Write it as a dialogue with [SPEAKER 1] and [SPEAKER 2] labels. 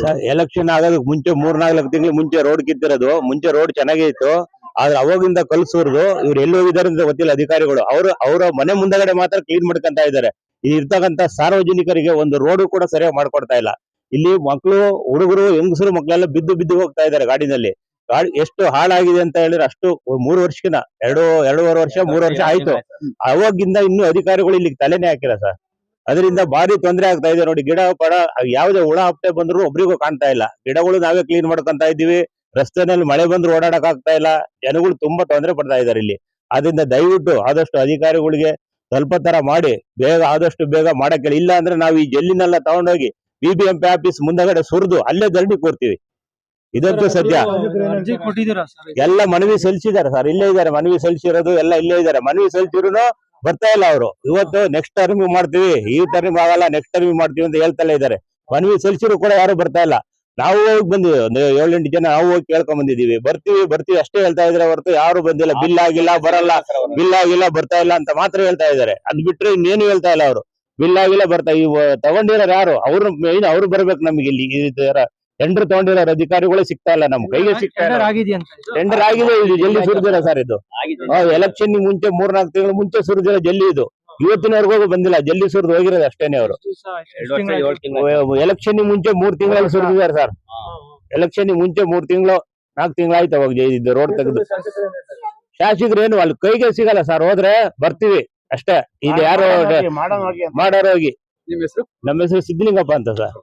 [SPEAKER 1] Sir election ಆಗೋದಕ್ಕೆ ಮುಂಚೆ 3-4 ತಿಂಗಳು ಮುಂಚೆ ರೋಡ್ ಕಿತ್ತಿರೋದು. ಮುಂಚೆ ರೋಡ್ ಚೆನ್ನಾಗೇ ಇತ್ತು. ಆದ್ರೆ ಅವಾಗಿಂದ ಕಲ್ಸೂರ್ದು ಇವ್ರು ಎಲ್ಲಿ ಹೋಗಿದ್ದಾರೆ ಅಂತ ಗೊತ್ತಿಲ್ಲ ಅಧಿಕಾರಿಗಳು. ಅವರ ಮನೆ ಮುಂದಗಡೆ ಮಾತ್ರ ಕ್ಲೀನ್ ಮಾಡ್ಕೊಂತ ಇದ್ದಾರೆ. ಇಲ್ಲಿ ಇರ್ತಕ್ಕಂತ ಸಾರ್ವಜನಿಕರಿಗೆ ಒಂದು ರೋಡ್ ಕೂಡ ಸರಿಯಾಗಿ ಮಾಡ್ಕೊಡ್ತಾ ಇಲ್ಲ. ಇಲ್ಲಿ ಮಕ್ಕಳು, ಹುಡುಗರು, ಹೆಂಗಸರು ಮಕ್ಕಳೆಲ್ಲ ಬಿದ್ದು ಹೋಗ್ತಾ ಇದ್ದಾರೆ ಗಾಡಿನಲ್ಲಿ. ಗಾಡಿ ಎಷ್ಟು ಹಾಳಾಗಿದೆ ಅಂತ ಹೇಳಿದ್ರೆ ಅಷ್ಟು 3 ವರ್ಷಕ್ಕಿಂತ 2.5 ವರ್ಷ 3 ವರ್ಷ ಆಯ್ತು. ಅವಾಗಿಂದ ಇನ್ನೂ ಅಧಿಕಾರಿಗಳು ಇಲ್ಲಿ ತಲೆನೇ ಹಾಕಿಲ್ಲ ಸರ್. ಅದರಿಂದ ಭಾರಿ ತೊಂದರೆ ಆಗ್ತಾ ಇದೆ ನೋಡಿ. ಗಿಡ ಪಡ ಯಾವುದೇ ಹುಳ ಹಪ್ಪೆ ಬಂದ್ರು ಒಬ್ರಿಗೂ ಕಾಣ್ತಾ ಇಲ್ಲ. ಗಿಡಗಳು ನಾವೇ ಕ್ಲೀನ್ ಮಾಡ್ಕೊಂತ ಇದ್ದೀವಿ. ರಸ್ತೆನಲ್ಲಿ ಮಳೆ ಬಂದ್ರು ಓಡಾಡಕ್ ಆಗ್ತಾ ಇಲ್ಲ. ಜನಗಳು ತುಂಬಾ ತೊಂದರೆ ಪಡ್ತಾ ಇದಾರೆ ಇಲ್ಲಿ. ಆದ್ರಿಂದ ದಯವಿಟ್ಟು ಆದಷ್ಟು ಅಧಿಕಾರಿಗಳಿಗೆ ಸ್ವಲ್ಪ ತರ ಮಾಡಿ ಆದಷ್ಟು ಬೇಗ ಮಾಡಕ್ಕೆ ಹೇಳಿ. ಇಲ್ಲ ಅಂದ್ರೆ ನಾವು ಈ ಜಲ್ಲಿನೆಲ್ಲ ತಗೊಂಡೋಗಿ BBMP ಆಫೀಸ್ ಮುಂದಗಡೆ ಸುರಿದು ಅಲ್ಲೇ ಧರಣಿ ಕೂರ್ತೀವಿ. ಇದಂತೂ ಸತ್ಯ. ಎಲ್ಲ ಮನವಿ ಸಲ್ಲಿಸಿದ್ದಾರೆ ಸರ್. ಇಲ್ಲೇ ಇದ್ದಾರೆ, ಮನವಿ ಸಲ್ಲಿಸಿರೋದು ಎಲ್ಲ ಇಲ್ಲೇ ಇದ್ದಾರೆ. ಮನವಿ ಸಲ್ಲಿಸಿದ್ರು ಬರ್ತಾ ಇಲ್ಲ ಅವರು. ಇವತ್ತು ನೆಕ್ಸ್ಟ್ ಟರ್ಮ್ ಮಾಡ್ತೀವಿ, ಈ ಟರ್ಮ್ ಆಗಲ್ಲ, ನೆಕ್ಸ್ಟ್ ಟರ್ಮ್ ಮಾಡ್ತೀವಿ ಅಂತ ಹೇಳ್ತಲೇ ಇದ್ದಾರೆ. ಮನವಿ ಸಲ್ಲಿಸಿದ್ರು ಕೂಡ ಯಾರು ಬರ್ತಾ ಇಲ್ಲ. ನಾವು ಹೋಗಿ ಬಂದಿವಿ, ಒಂದು 7-8 ಜನ ನಾವು ಹೋಗಿ ಕೇಳ್ಕೊಂಡ್ ಬಂದಿದೀವಿ. ಬರ್ತೀವಿ ಅಷ್ಟೇ ಹೇಳ್ತಾ ಇದ್ರೆ ಹೊರತು ಯಾರು ಬಂದಿಲ್ಲ. ಬಿಲ್ ಆಗಿಲ್ಲ, ಬರಲ್ಲ, ಬಿಲ್ ಆಗಿಲ್ಲ, ಬರ್ತಾ ಇಲ್ಲ ಅಂತ ಮಾತ್ರ ಹೇಳ್ತಾ ಇದ್ದಾರೆ. ಅದ್ ಬಿಟ್ರೆ ಇನ್ನೇನು ಹೇಳ್ತಾ ಇಲ್ಲ ಅವರು. ಬಿಲ್ ಆಗಿಲ್ಲ, ಬರ್ತಾ ಇವ್ ತಗೊಂಡಿರೋರು ಯಾರು? ಅವ್ರು ಮೇನ್ ಅವ್ರು ಬರ್ಬೇಕು ನಮ್ಗೆ. ಇಲ್ಲಿ ಟೆಂಡರ್ ತಗೊಂಡಿರೋ ಅಧಿಕಾರಿಗಳೇ ಸಿಗ್ತಾ ಇಲ್ಲ, ನಮ್ ಕೈಗೆ ಸಿಗ್ತಾ ಇಲ್ಲ. ಟೆಂಡರ್ ಆಗಿದೆ, ಇಲ್ಲಿ ಜಲ್ಲಿ ಸುರಿದಿಲ್ಲ ಸರ್. ಇದು ಎಲೆಕ್ಷನ್ ಮುಂಚೆ 3-4 ತಿಂಗಳು ಮುಂಚೆ ಸುರಿದಿರೋ ಜಲ್ಲಿ ಇದು. ಇವತ್ತಿನವರೆಗೂ ಬಂದಿಲ್ಲ. ಜಲ್ಲಿ ಸುರಿದು ಹೋಗಿರೋದು ಅಷ್ಟೇನೆ ಅವರು. ಎಲೆಕ್ಷನ್ ಮುಂಚೆ 3 ತಿಂಗಳಲ್ಲಿ ಸುರಿದಿದ್ದಾರೆ ಸರ್. ಎಲೆಕ್ಷನ್ ಮುಂಚೆ 3 ತಿಂಗಳು 4 ತಿಂಗಳು ಆಯ್ತು ಅವಾಗ ಇದು ರೋಡ್ ತೆಗೆದು. ಶಾಸಕರು ಏನು ಅಲ್ಲಿ ಕೈಗೆ ಸಿಗಲ್ಲ ಸರ್. ಹೋದ್ರೆ ಬರ್ತೀವಿ ಅಷ್ಟೇ. ಇದು ಯಾರು ಮಾಡೋರು ಹೋಗಿ. ನಮ್ಮ ಹೆಸರು ಸಿದ್ದಲಿಂಗಪ್ಪ ಅಂತ ಸರ್.